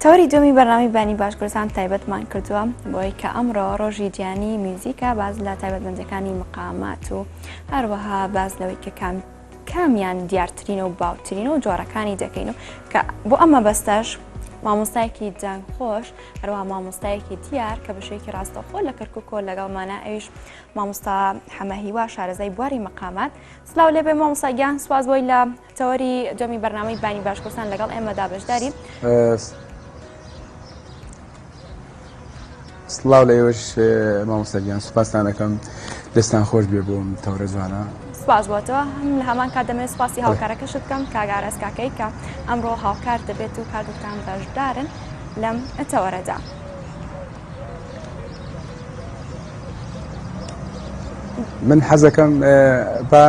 تەوەری دومی بەرنامەی بانی باشگورستان تایبەتمان کردووە بۆی کە ئەمڕۆ ڕۆژی گیانی میوزیکە باز لە تایبەتمەندەکانی مقامات و هەروەها باز لەوەی کە کامیان دیارترینە و باوترینە و جۆرەکانی دەکەین و کە بۆ ئەمە بەستەش مامۆستایەکی جانخۆش هەروەها مامۆستایەکی دیار کە بەشێکی ڕاستەوخۆ لە کەرکووکۆ لەگەڵمانە ئەویش مامۆستا حەمەهیوا شارەزای بواری مقامات. سلااو لێبێ مامۆستا گیان، سواز بۆی لە تەوەری دومی بەرنامەی بانی باشگورستان لەگەڵ ئێمەدا بەشداری. سڵاو لە ئێوەش مامۆستا گیان، سوپاسان دەکەم، دەستان خۆش بێ بۆم تەورە جوانە. سپاس بۆتەوە. هەم لە هەمان کات دەمێت سپاسی هاوکارەکەشت بکەم کاگارەز کاکەی کە ئەمڕۆ هاوکار دەبێت و کاردوتان بەشدارن لەم تەوەرەدا. من حەزەکەم با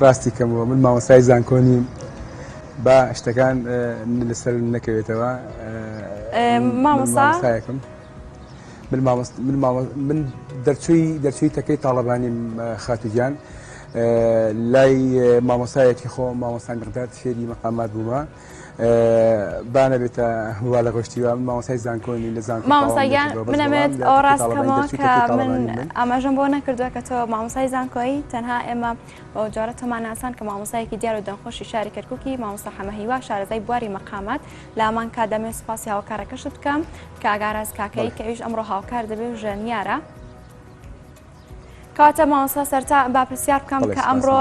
ڕاستی کەمەوە، من مامۆستای زانکۆنیم، با شتەکان لەسەر نەکەوێتەوە. مامۆستایەکم من دەرچووی تەکەی تاڵەبانیم خاتووگیان، لای مامۆستایەکی خۆ مامۆستا مقداد فێری مەقامات بوومە، با نەبێتە وا لە ڕۆشتیوە. من مامۆستای زانکۆنی لە زانکۆ. مامۆستاگیان منەوێت ئەو ڕاستکەمەوە کە من ئاماژەم بۆ نەکردووە کە تۆ مامۆستای زانکۆیی، تەنها ئێمە بۆ جارە تۆمان ناسان کە مامۆستایەکی دیار و دەنگخۆشی شاری کەرکووکی مامۆستا حەمەهیوا شارەزای بواری مەقامات. لە هەمان کات دەمێت سوپاسی هاوکارەکەشت بکەم کاگاراز کاکەی کە ئەویش ئەمڕۆ هاوکار دەبێت و ژەنیارە. کاتە مامۆستا سەرتا با پرسیار بکەم کە ئەمڕۆ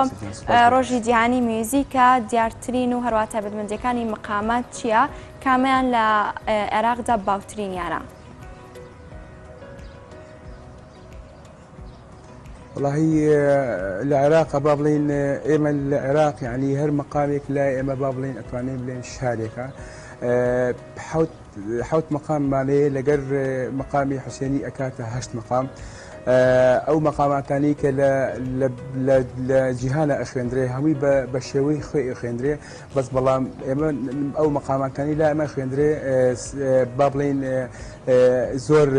ڕۆژی جیهانی میوزیکە دیارترین و هەروە تایبەتمەندیەکانی مقامات چییە؟ کامیان لە عێراقدا باوترینیانە؟ وڵاهی لە عێراق با بڵێن ئێمە لە عێراق یعنی هەر مەقامێک لای ئێمە با بڵێن ئەتوانین بڵێن شارێکە. حوت مەقاممانەیە، لەگەر مەقامی حوسێنی ئەکاتە 8 مەقام. ئەو مەقاماتانی کە لە جیهانە ئەخوێندرێ هەمووی بە شێوەی خۆی ئەخوێندرێ، بەس بەڵام ئێمە ئەو مەقاماتانی لا ئەمە خوێندرێ با بڵێن زۆر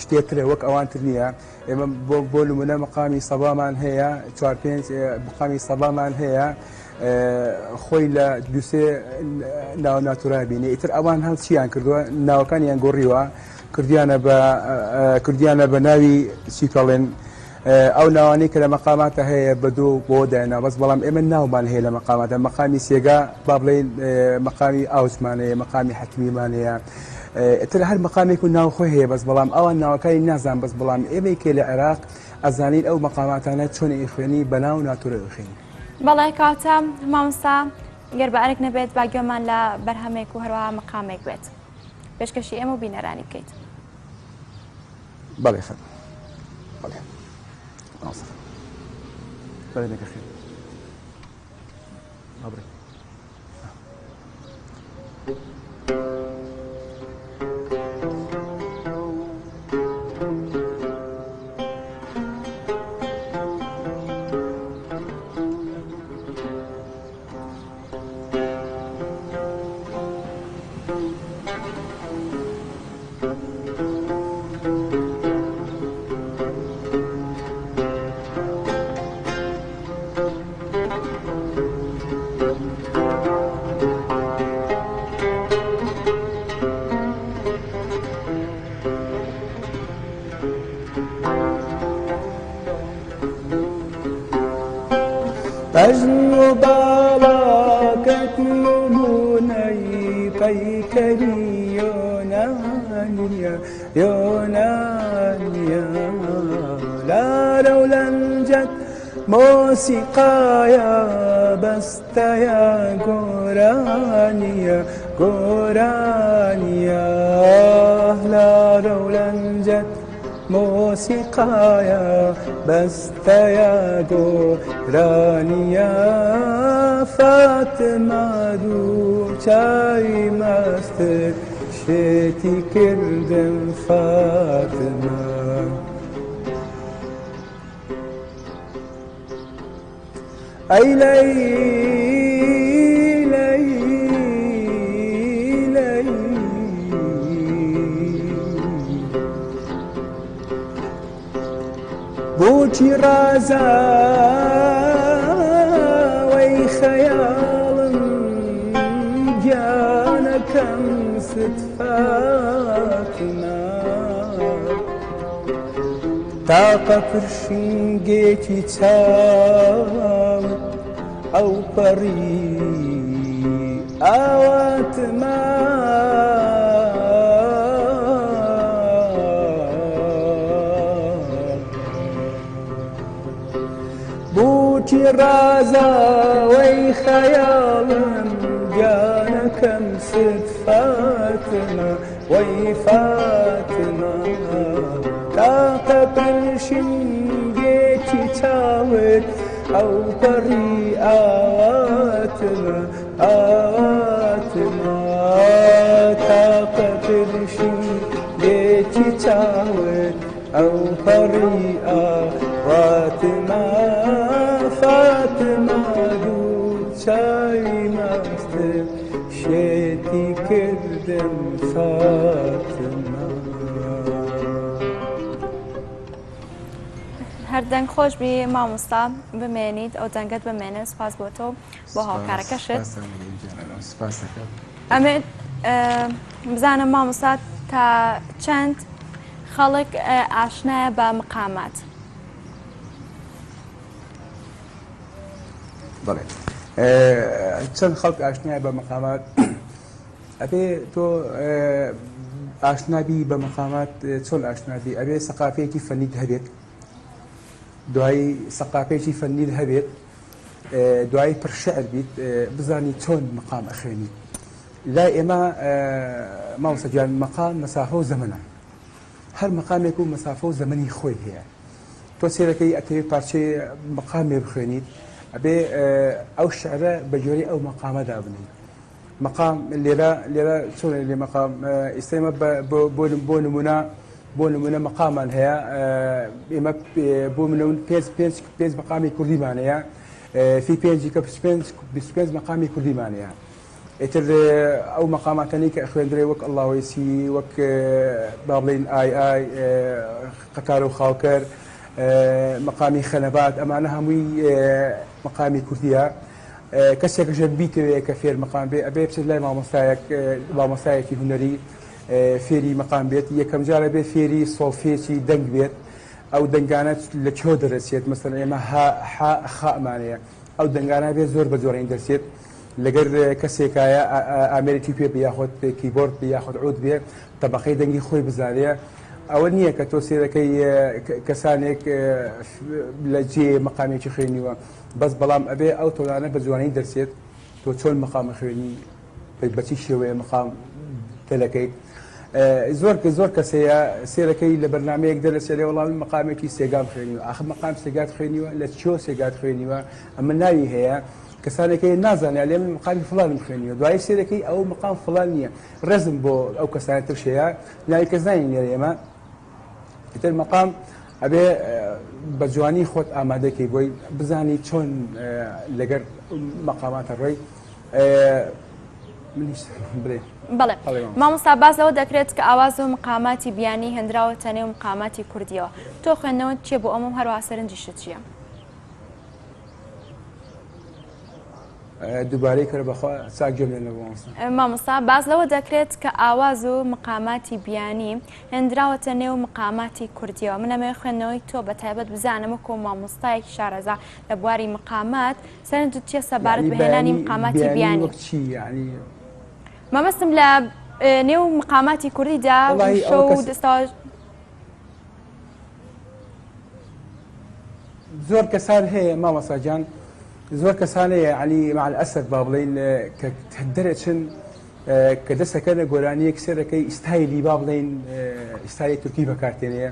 شتێترە وەک ئەوانتر نییە. ئێمە بۆ نمونە مەقامی سەبامان هەیە، 4-5 مەقامی سەبامان هەیە، خۆی لە دووسێ ناو ناتورای بینێ. ئیتر ئەوان هەڵ چیان کردووە؟ ناوەکانیان گۆڕیوە، کردیانە بە ناوی چیکەڵێن ئەو ناوانەی کە لە مەقاماتە هەیە بە دوو بۆ داینا، بەس بەڵام ئێمە ناومان هەیە لە مەقاماتە. مەقامی سێگا با بڵێن مەقامی ئاوسمانەیە، مەقامی حەکمیمانەیە، ئیتر هەر مەقامێک و ناوخۆی هەیە، بەس بەڵام ئەوان ناوەکانی نازان. بەس بەڵام ئێمەی کە لە عێراق ئەزانین ئەو مەقاماتانە چۆن ئیخوێنی بە ناو ناتورە ئیخوێنی. بەڵێ کاتە مامۆستا گەر بەئەرێک نەبێت با گوێمان لە بەرهەمێک و هەروەها مەقامێک بێت، پێشکەشی ئێمە و بینەرانی بکەیت. بەڵێ خەر بەڵێ بەڵێ نەکە خێر ئەبڕێ. بەژن و باڵاکەت نمونەی پەیکەری یۆنانیە لارە و لەنجەت مۆسیقایە بەستەیە گۆرانیە لارە و لەنجەت مۆسیقایە بەستەیە گۆرانیە فاتمە دوو چای مەستر شێتی کردم فاتمە ئەی بۆچی ڕازاوەی خەیاڵم گیانەکەم كمست فاتنا تاقة فرشنجيتي تاو أو بري أوات ما بوتي رازا وي خيالا جانا كمست فاتنا وي فاتنا تاقة الشنجيتي تاوت أو بري آواتنا آواتنا تاقة الشنجيتي تاوت أو بري آواتنا فاتنا دو شاي ماستر شيتي كردم فاتنا هەر دەنگ خۆش بی مامۆستا بمێنیت ئەو دەنگت بمێنێ سپاس بۆ تۆ بۆ هاوکارەکەشت ئەمێ بزانم مامۆستا تا چەند خەڵک ئاشنایە بە مقامات بەڵێ چەند خەڵک ئاشنایە بە مقامات ئەبێ تۆ ئاشنابی بە مقامات چۆن ئاشنابی ئەبێ سەقافەیەکی فەنیت هەبێت دوای سەقافەیەکی فەنیت هەبێت دوای پرشەعر بیت بزانی چۆن مقام ئەخوێنی لای ئێمە مامۆستا گیان مەقام مەسافە و زەمەنە هەر مەقامێک و مەسافە و زەمەنی خۆی هەیە تۆ سێرەکەی ئەکەوێت پارچەی مەقامێ بخوێنیت ئەبێ ئەو شعرە بە جۆرەی ئەو مەقامەدا بنیت مەقام لێرە چۆن لێ مەقام ئێستێمە بۆ نمونە مەقامان هەیە ئێمە بۆ منەون پێنج مەقامی کوردیمان هەیە فی پێنجی کە 25 مەقامی کوردیمان هەیە ئیتر ئەو مەقاماتەنی کە خوێندرێ وەک ئەڵڵاوێسی وەک با بڵێن ئای قەتار و خاڵکەر مەقامی خەنەبات ئەمانە هەمووی مەقامی کوردیە کەسێکەشە بیتەوەیە کە فێر مەقام بێ ئەبێ بچێت لای مامۆستایەکی هونەری فێری مەقام بێت یەکەم جارە بێ فێری سۆڵفێکی دەنگ بێت ئەو دەنگانە لە کۆ دەرەچێت مەسەڵەن ئێمە خامانەیە ئەو دەنگانە بێت زۆر بە جۆرەین دەرچێت لەگەر کەسێکایە ئامێرێکی پێ بێ یاخۆت کیبۆرد بێ یاخۆت عود بێ تەبەقەی دەنگی خۆی بزانێ ئەوە نییە کە تۆ سێرەکەی کەسانێک لە جێ مەقامێکی خوێنیوە بەس بەڵام ئەبێ ئەو تۆلانە بە جوانەی دەرچێت تۆ چۆن مەقامە خوێنی بەچی شێوەیە مەقام دەلەکەیت زۆر کەسەیە سێرەکەی لە بەرنامەیەک دەرەچێت لێ وەڵامی مەقامێکی سێگام خوێنیوە ئاخر مەقام سێگات خوێنیوە لە چۆ سێگات خوێنیوە ئەمە ناوی هەیە کەسانێکی نازانێت لێ من مەقامی فڵانم خوێنیوە دوای سێرەکەی ئەو مەقام فڵان نییە ڕێزم بۆ ئەو کەسانە ترشەیە ناوی کەس ناین لێرە ئێمە ئیتر مەقام ئەبێ بە جوانی خۆت ئامادەکەی بۆی بزانی چۆن لەگەر مەقاماتە ڕێی بەڵێ مامۆستا باز لەوە دەکرێت کە ئاواز و مقاماتی بیانی هێنراوەتە نێو مقاماتی کوردیەوە تۆ خوێندنەوە چیە بۆ ئەمەم هەروە سەرنجیشت چییە؟ دووبارەی کە بەخوا چاک گوێم لێ مامۆستا باز لەوە دەکرێت کە ئاواز و مقاماتی بیانی هێنراوەتە نێو مقاماتی کوردیەوە من ئەمێ خوێندنەوەی تۆ بە تایبەت بزانم وەکو مامۆستایەکی شارەزا لە بواری مقامات سەرنجت چیە سەبارەت بە هێنانی مقاماتی بیانی مەبەستم لە نێو مقاماتی کوردیدا شەو دەستاژ زۆر کەسان هەیە مامۆستا جان زۆر کەسانەیە علی مع الأسف با بڵێن کە دەرەچن کە دەستەکەنە گۆرانیەک سێرەکەی ئیستایلی با بڵێن ئیستایلی تورکی بەکارتێنەیە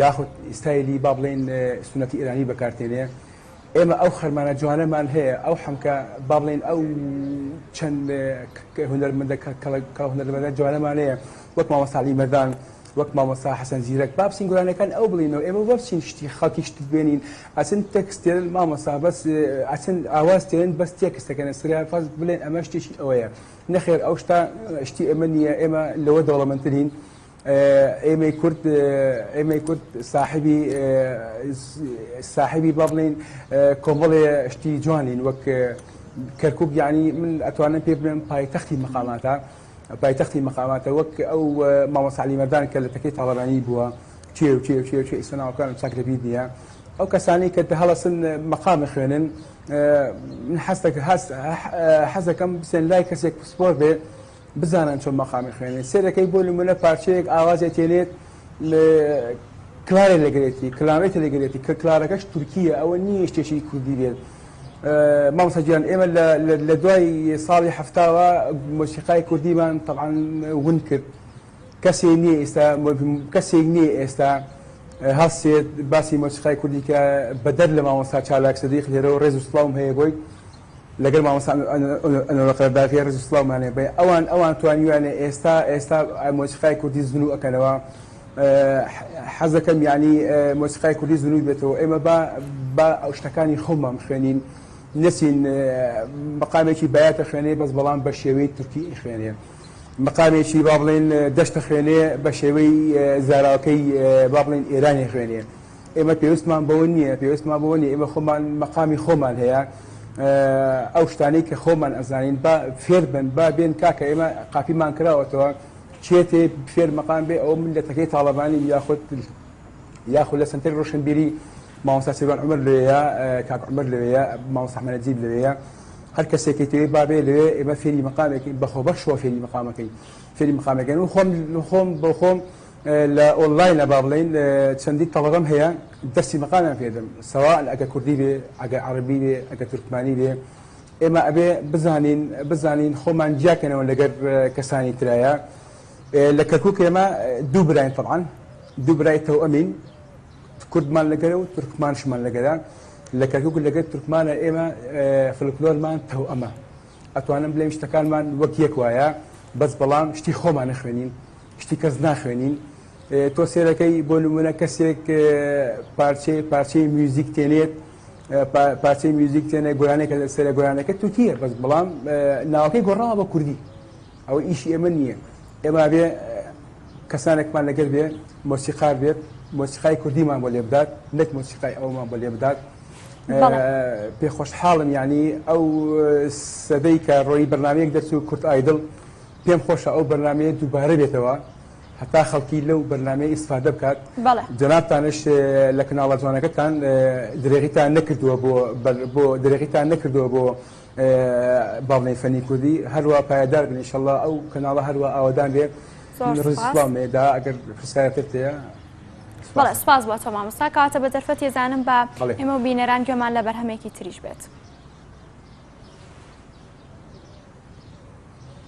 یاخود ئیستایلی با بڵێن سنەتی ئێرانی بەکارتێنەیە ئێمە ئەو خەرمانە جوانەمان هەیە ئەو حەمکە با بڵێن ئەو چەند هونەرمەندە جوانەمان هەیە وەک مامۆستا عەلی مەردان وەک مامۆستا حەسەن زیرەک با بچین گۆرانەکان ئەو بڵینەوە ئێمە بچین شتی خەڵکی شت بێنین ئەچن تەکستێن مامۆستا بەس ئەچن ئاواز تێن بەس تێکستەکەنە سریان فاز بڵێن ئەمە شتێکی ئەوەیە نەخێر ئەو شتا شتی ئێمە نییە ئێمە لەوە دەوڵەمەندترین ئێمەی کورد ساحبی با بڵێن کۆمەڵێ شتی جوانین وەک کەرکوب یعنی من ئەتوانم پێ بڵێم پایتەختی مەقاماتە پایتەختی مەقاماتە وەک ئەو مامۆستا عەلی مەردان کە لە تەکەی تاڵەبانی بووە چێ و چێ و چێ و چێ ئیسەناوەکانم چاک لەبیر نییە ئەو کەسانی کە هەڵەسن مەقامی خوێنن من حەز دەکەم بچێن لای کەسێک سپۆر بێ بزانن چۆن مەقامی خوێنن سێرەکەی بۆ نمونە پارچەیەک ئاوازێک تێنێت کلارێ لەگرێتی کلامێتە لەگرێتی کە کلارەکەش تورکیە ئەوە نییە شتێکی کوردی بێت مامۆستا گیان ئێمە لە دوای ساڵی هەفتاوە مۆسیقای کوردیمان تەبعاً ون کرد کەسێک نییە ئێستا هەستێت باسی مۆسیقای کوردی کە بەدەر لە مامۆستا چالاک سەدیق لێرەوە ڕێز و سڵاوم هەیە بۆی لەگەر مامۆستا ئەنوەرەقەداغی ڕێز و سڵاومان هەیە بێ ئەوان توانیوانێ ئێستا مۆسیقای کوردی زنو ئەکەنەوە حەز دەکەم یعنی مۆسیقای کوردی زنووی بێتەوە ئێمە با ئەو شتەکانی خۆمان خوێنین نەچین مەقامێکی بایاتە خوێنێ بەس بەڵام بە شێوەی تورکی خوێنێ مەقامێکی با بڵێن دەشتە خوێنێ بە شێوەی زاراوەکەی با بڵێن ئێرانی خوێنێ ئێمە پێویستمان بەوە نییە ئێمە خۆمان مەقامی خۆمان هەیە ئەو شتانەی کە خۆمان ئەزانین با فێر بن با بێن کاکە ئێمە قاپیمان کراوەتەوە چێتێ فێر مەقام بێ ئەوە من لە تەکەی تاڵەبانی یاخود لە سنتەری ڕۆشنبیری مامۆستا سێبان عومەر لەوەیە کاک عومەر لەوەیە مامۆستا ئەحمەدنەجیب لەوەیە هەر کەسێکی تەوێ بابێ لەوێ ئێمە فێری مەقامێکی بەخۆبەخشەوە فێری مەقامەکەی خۆم بۆ خۆم لە ئۆنلاینە با بڵێن چەندی تەڵەبەم هەیە دەستی مەقامیان پێدەم سەواء ئەگە کوردی بێ ئەگە عەرەبی بێ ئەگە تورکمانی بێ ئێمە ئەبێ بزانین خۆمان جیاکەنەوە لەگەر کەسانی ترایە لە کەرکووک ئێمە دوو براین طبعاً دوو برای تەوئەمین کوردمان لەگەرە و تورکمانشمان لەگەرە لە کەرکووک لەگەر تورکمانە ئێمە فلکلۆرمان تەوئەمە ئەتوانم بڵێم شتەکانمان وەک یەک وایە بەس بەڵام شتی خۆمان نەخوێنین شتی کەس ناخوێنین تۆ سێرەکەی بۆ نمونە کەسێک پارچەی میوزیک تێنێت پارچەی میوزیک تێنێ گۆرانێکە لە سەرە گۆرانەکە تورکیە بەس بەڵام ناوەکەی گۆڕاوە بە کوردی ئەوە ئیشی ئێمە نییە ئێمە بێ کەسانێکمان لەگەر بێ مۆسیقار بێت مۆسیقای کوردیمان بۆ لێ بدات نەک مۆسیقای ئەومان بۆ لێ بدات پێخۆشحاڵم یعنی ئەو سەدەی کە ڕۆیی بەرنامەیەک دەچوو کورت ئایدڵ پێم خۆشە ئەو بەرنامەیە دووبارە بێتەوە هەتا خەڵکی لەو بەرنامەیە ئیسفادە بکات جەنابتانش لە کەناڵە جوانەکەتان درێغیتان نەکردووە بۆ با بڵێن فەنی کوردی هەروە پایدار بن ئینشەڵڵا ئەو کەناڵە هەروە ئاوادان بێ ڕزسڵامێدا ئەگەر پرسیارەکەت هەیە بەڵێ سپاس بۆ تۆ مامۆستا کەواتە بە دەرفەت ێزانم بە ئێمە و بینەران گوێمان لە بەرهەمێکی تریش بێت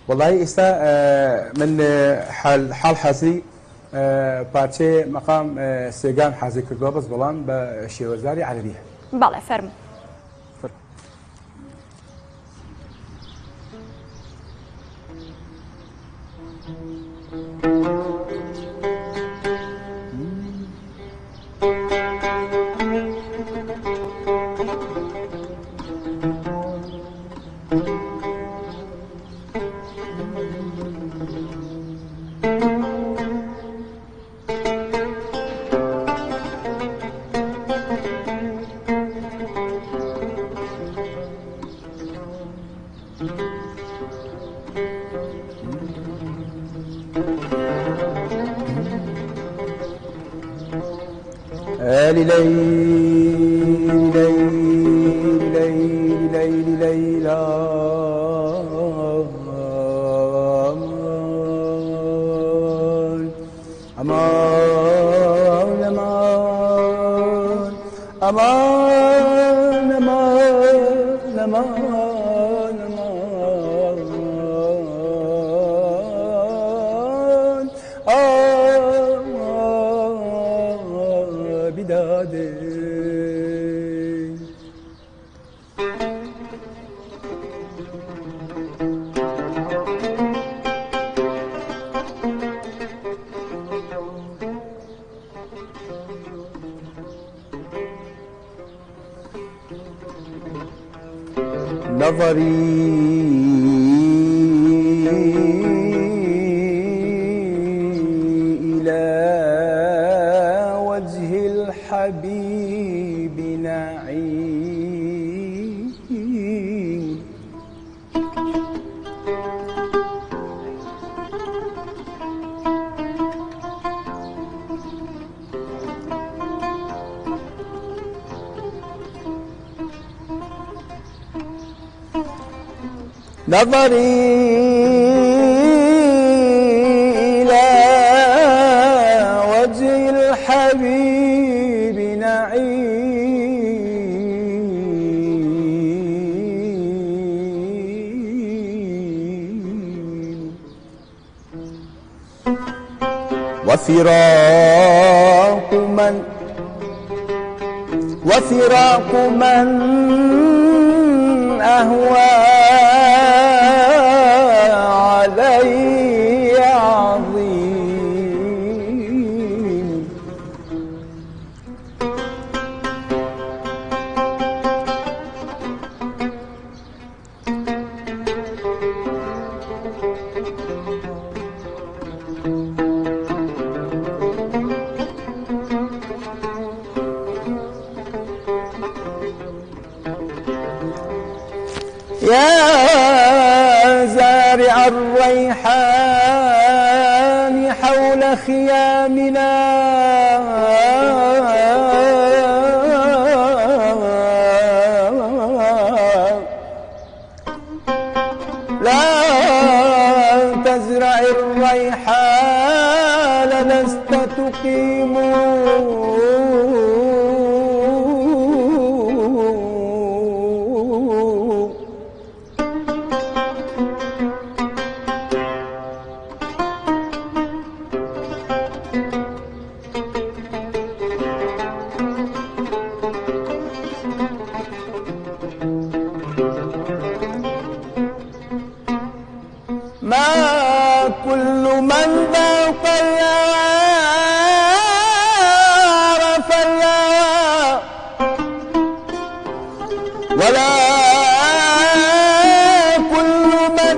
وەڵی ئێستا من حاڵ حەزری پارچەیە مەقام سێگان حەزی کردووە بەس بەڵام بە شێوەزاری عەرەبیە بەڵێ فەرموو نظري إلى وجه الحبيب نعيم نظري إلى وجه الحبيب نعيم وفراق من أهوى علي عظيم يا زارع الريحان حول خيامنا لا تزرع الريحان لست تقيم ما كل من ذاق اليار فاليار ولا كل من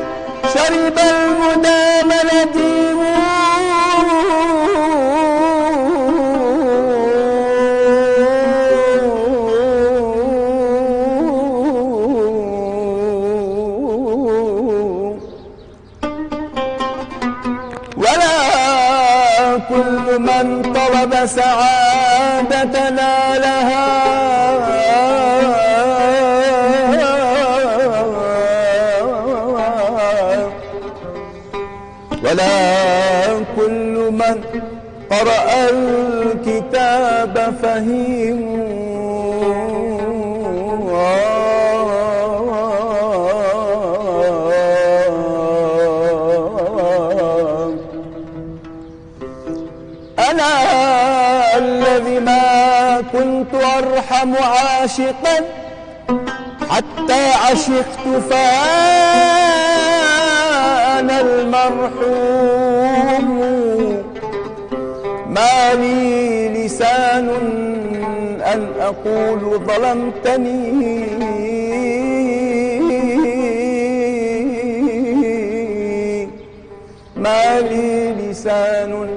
شرب المدام نديم ولا كل من طلب سعادتنا لها ولا كل من قرأ الكتاب فهيم أنا الذي ما كنت أرحم عاشقا حتى عشقت فأنا المرحوم ما لي لسان أن أقول ظلمتني ما لي لسان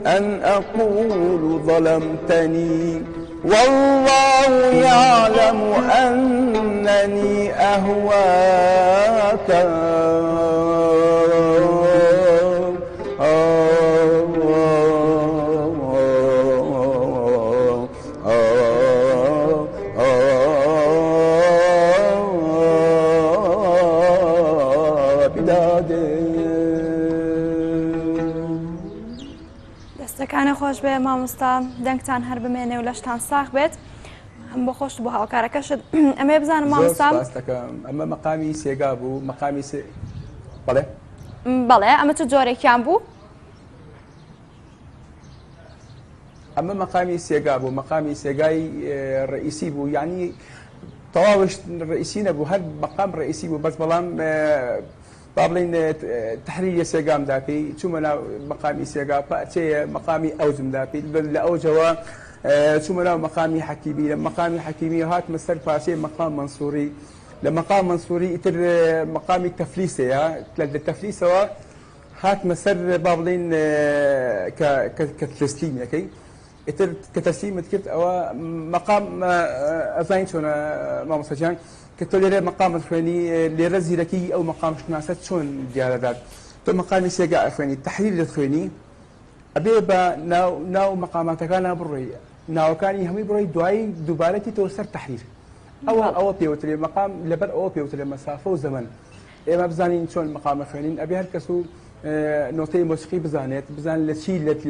أن أقول ظلمتني والله يعلم أنني أهواك دەستەکانە خۆش بێ مامۆستا دەنگتان هەر بمێنێ و لەشتان ساغ بێت هەم بۆ خۆش بۆ هاوکارەکەشت ئەمێ بزانم مامۆستا ئەمە مەقامی سێگا بوو مەقامی بەڵێ بەڵێ ئەمە چ جۆرێکیان بوو ئەمە مەقامی سێگا بوو مەقامی سێگای ڕئیسی بوو یعنی تەواوش ڕئیسی نەبوو هەر مەقام ڕئیسی بوو بەس بەڵام با بڵین تحریری سێگامدا پێی چوومە ناو مەقامی سێگا پاچەیە مەقامی ئەوزمدا پێی لە ئەوجەوە چوومە ناو مەقامی حەکیمی لە مەقامی حەکیمی هاتمە سەر پارچەی مەقام مەنسووری لە مەقام مەنسووری ئیتر مەقامی تەفلیسەیە لە تەفلیسەوە هاتمە سەر با بڵین کە تەسلیمەکەی ئیتر کە تەسلیمت کرد ئەوە مەقام ئەزانین چۆنە مامۆستاجان کە تۆ لێرە مەقامت خوێنی لێرە زیرەکی ئەو مەقام شناسە چۆن دیارەدات تۆ مەقامی سێگا ئەخوێنی تەحلیلت خوێنی ئەبێ بە ناو مەقاماتەکانە بڕۆی ناوەکانی هەمووی بڕۆی دوایی دووبارەتی تۆ سەر تەحریر ئەوە پێوترێ مەقام لەبەر ئەوە پێوترێ مەسافە و زەمن ئێمە بزانین چۆن مقامە خوێنین ئەبێ هەر کەس و نۆتەی مۆسیقی بزانێت بزان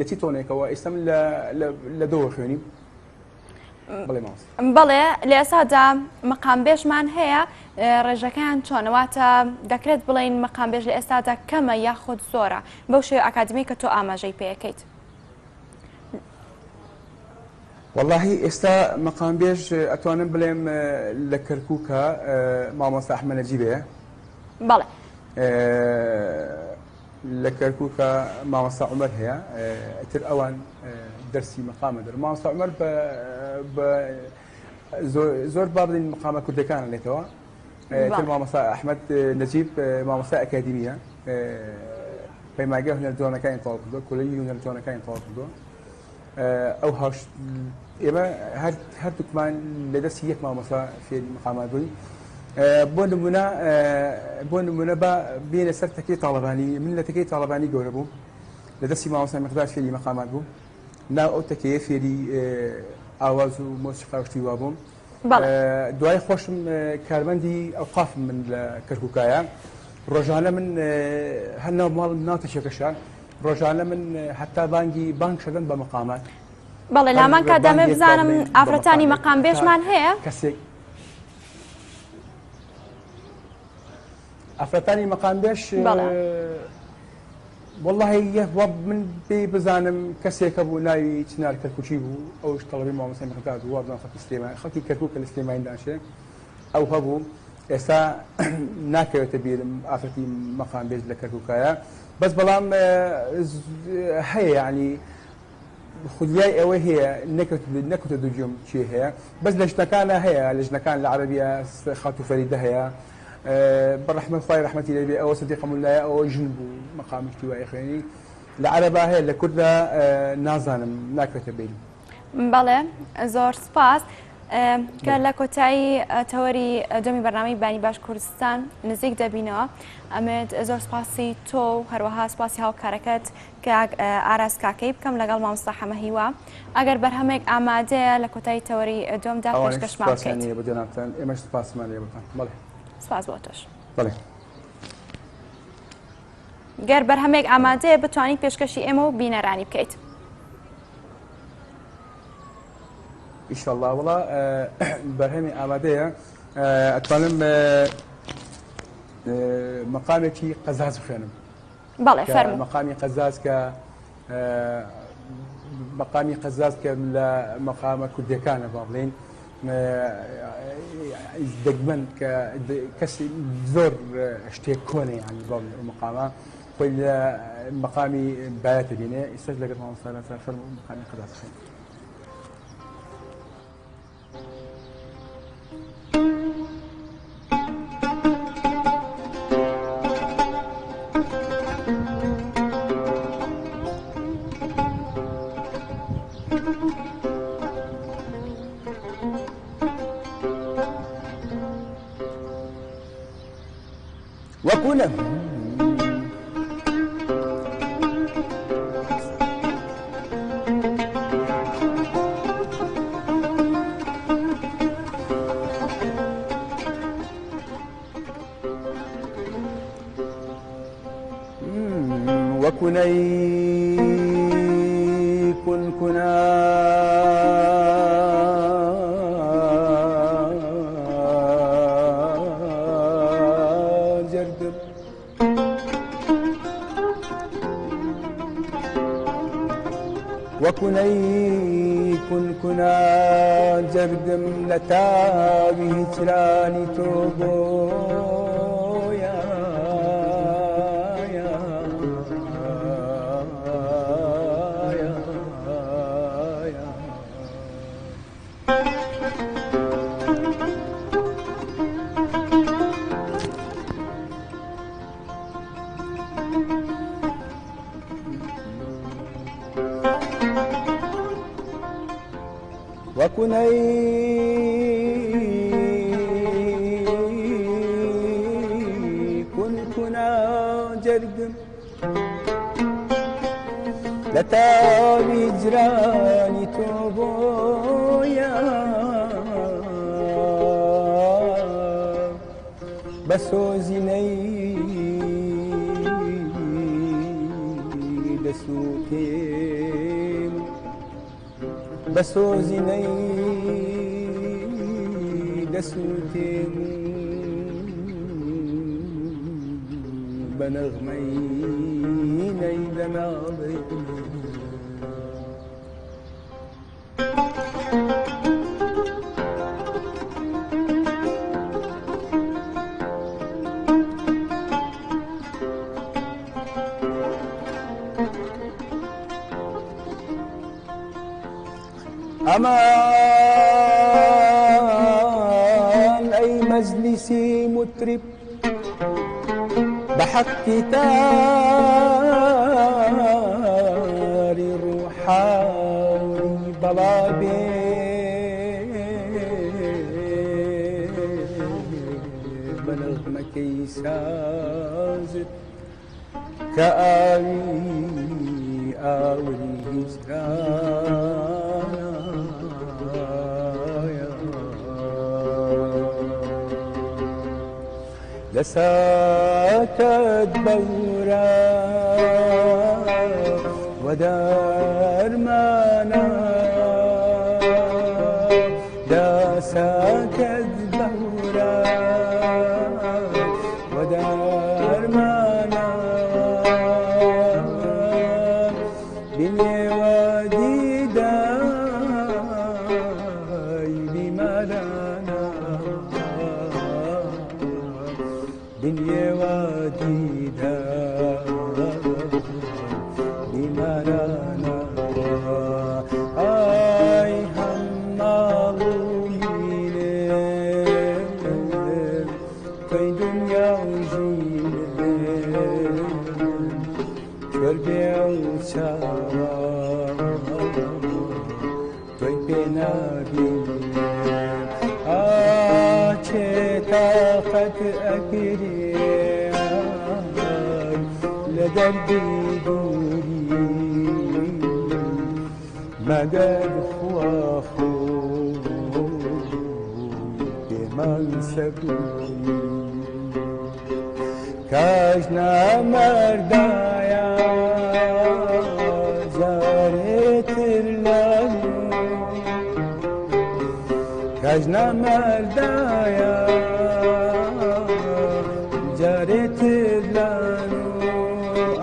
لە چی تۆنێکەوە ئێستم لە دۆ خوێنیم بڵێ ماوەس بەڵێ لە ئێسادا مەقامبێژمان هەیە ڕێژەکان چۆنەواتە دەکرێت بڵین مەقامبێژ لە ئێستادا کەمە یاخود زۆرە بەو شێوە ئاکادمی کە تۆ ئاماژەی پێەکەیت واللهی ئێستا مەقامبێژ ئەتوانم بڵێم لە کەرکووکە مامۆستا ئەحمەد نەجیبەیە بەڵێ لە کەرکووکە مامۆستا عومەر هەیە ئیتر ئەوان دەرسی مەقامە دەر مامۆستا عومەر زۆر با بڵین مەقامە کوردەکانە لێتەوە تر مامۆستا ئەحمەد نەجیب مامۆستا ئەکادیمیە پەیمانگای هونەرجوانەکانی تەواو کردووە کۆلەجی هونەرجوانەکانی تەواو کردووە ئەو هاوش ئێمە هەردووکمان لە دەستی یەک مامۆستا فێری مەقامات بووین بۆ نمونە بە بێنە سەر تەکەی تاڵەبانی من لە تەکەی تاڵەبانی گەورە بووم لە دەستی مامۆستا مقدار فێری مەقامات بووم ناو ئەو تەکەیە فێری ئاواز و مۆسیقا و شتی وا بووم دوای خۆشم کارمەندی ئەوقافم من لە کەرکووکایە ڕۆژانە من هەر ناو ماڵم ناو تەشێکەشە ڕۆژانە من حتا بانگ شەدەن بە مەقامات بەڵێ لامان کادامێ بزانم ئافرەتانی مەقامبێژمان هەیە کەسێک ئافرەتانی مەقامبێژ والله من پێی بزانم کەسێکە بوو ناوی چنار کەرکوچی بوو ئەوش تەڵەبی مامۆستای مەقداد بوو وابزان خەڵکی سلێمانی خەڵکی کەرکووک لە سلێمانی دانشێ ئەو هەبوو ئێستا ناکەوێتە بیرم ئافرەتی مەقامبێژ لە کەرکووکایە بەس بەڵام هەیە یعنی خودیای ئەوە هەیە نەکەوتە دووجێم چێ هەیە بەس لە ژنەکانە هەیە لە ژنەکان لە عەرەبیە خاتو فەریدە هەیە بەڕەحمەت خوای ڕەحمەتی لێ بێ ئەوە سەدیق مولایە ئەوە ژن بوو مەقامی شتیوایی خوێنی لە عەرەبا هەیە لە کوردە نازانم ناکەوێتە بیرم بەڵێ زۆر سپاس کە لە کۆتایی تەوەری دەمی بەرنامەی بانی باش کوردستان نزیک دەبینەوە ئەمێت زۆر سپاسی تۆ و هەروەها سپاسی هاوکارەکەت کە ئاراس کاکەی بکەم لەگەڵ مامۆستا حەمەهیوا ئەگەر بەرهەمێک ئامادەیە لە کۆتایی تەوەری دومدا پێشکەشمان بکەیت ئێمەش سپاسمان لێ بکەن بەڵێ سپاس بۆ تۆش بەڵێ گەر بەرهەمێک ئامادەیە بتوانیت پێشکەشی ئێمە و بینەرانی بکەیت ئینشاءالله وڵا بەرهەمی ئامادەیە ئەتوانم مەقامێکی قەزاز بخوێنم بەڵێ فەرموو مەقامی قەزاز کە مەقامی قەزاز کە لە مەقامە کوردەکانە با بڵێن دەگمەن کە کەسی زۆر شتێک کۆنێ یعنی با مەقامە خۆی لە مەقامی بایەتە بینێ ئێستاش لەگەڵ مامۆستا فەرموو مەقامی قەزاز بخوێنم وكنا وكني كنا جردم وكني كنا جردم لتابي هجراني توبو وكني كنا جردم لتابي جراني توبويا بسوزني دەسووتێم بە سۆزینەی دەسووتێم بە نەغمەی نەی دەناڵێت أمان أي مجلسي مطرب بحق تاري روحاني بلابي بنغمك يسازت كآوي آوي هجران لساكت بورا ودار مانا لساكت بورا ودار مانا بني وادي داي بمالانا دنيا وديدا بمرانا اي همالين في دنيا وجيل شربي وشارا في بنابي طاقت أكري لدربي دوري مدد خواخو بمن سبوري كاجنا مردايا جارت اللانو كاجنا مردايا جارت لانو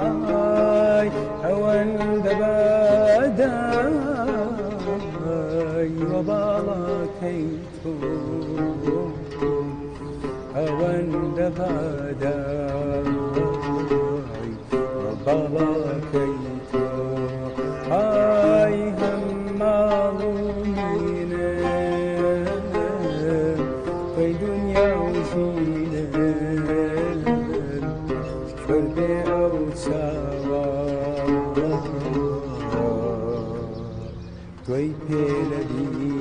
آي هون دباداي وبالا كيتو هون دباداي وبالا كيتو آي همالوين في دنيا وجيل شربي أو سوا توي بيلدي